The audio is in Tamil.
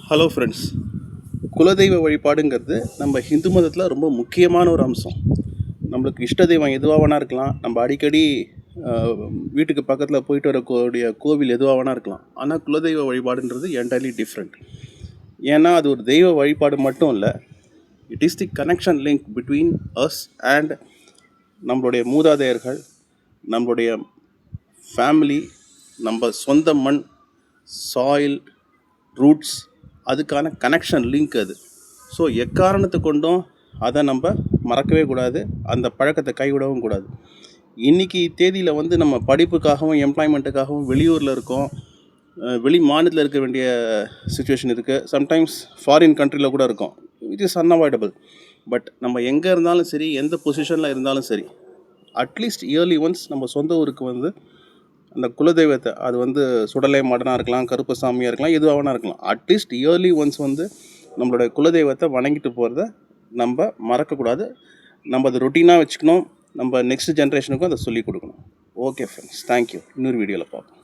ஹலோ ஃப்ரெண்ட்ஸ், குலதெய்வ வழிபாடுங்கிறது நம்ம ஹிந்து மதத்தில் ரொம்ப முக்கியமான ஒரு அம்சம். நம்மளுக்கு இஷ்ட தெய்வம் எதுவாக வேணா இருக்கலாம். நம்ம அடிக்கடி வீட்டுக்கு பக்கத்தில் போயிட்டு வரக்கூடிய கோவில் எதுவாக வேணா இருக்கலாம். ஆனால் குலதெய்வ வழிபாடுன்றது என்டையர்லி டிஃப்ரெண்ட். ஏன்னா அது ஒரு தெய்வ வழிபாடு மட்டும் இல்லை, it is the connection link between us and நம்மளுடைய மூதாதையர்கள், நம்மளுடைய ஃபேமிலி, நம்ம சொந்த மண், சாயில், ரூட்ஸ், அதுக்கான கனெக்ஷன் லிங்க் அது. ஸோ எக்காரணத்தை கொண்டும் அதை நம்ம மறக்கவே கூடாது, அந்த பழக்கத்தை கைவிடவும் கூடாது. இன்றைக்கி தேதியில் வந்து நம்ம படிப்புக்காகவும் எம்ப்ளாய்மெண்ட்டுக்காகவும் வெளியூரில் இருக்கோம், வெளி மாநிலத்தில் இருக்க வேண்டிய சுச்சுவேஷன் இருக்குது. சம்டைம்ஸ் ஃபாரின் கண்ட்ரியில் கூட இருக்கோம். It is unavoidable. பட் நம்ம எங்கே இருந்தாலும் சரி, எந்த பொசிஷனில் இருந்தாலும் சரி, அட்லீஸ்ட் இயர்லி ஒன்ஸ் நம்ம சொந்த ஊருக்கு வந்து அந்த குலதெய்வத்தை, அது வந்து சுடலை மாடனாக இருக்கலாம், கருப்பு சாமியாக இருக்கலாம், எதுவாக வேணா இருக்கலாம், அட்லீஸ்ட் இயர்லி ஒன்ஸ் வந்து நம்மளுடைய குலதெய்வத்தை வணங்கிட்டு போகிறத நம்ம மறக்கக்கூடாது. நம்ம அதை ரொட்டீனாக வச்சுக்கணும். நம்ம நெக்ஸ்ட் ஜென்ரேஷனுக்கும் அதை சொல்லிக் கொடுக்கணும். Okay friends, thank you. இன்னொரு வீடியோவில் பார்ப்போம்.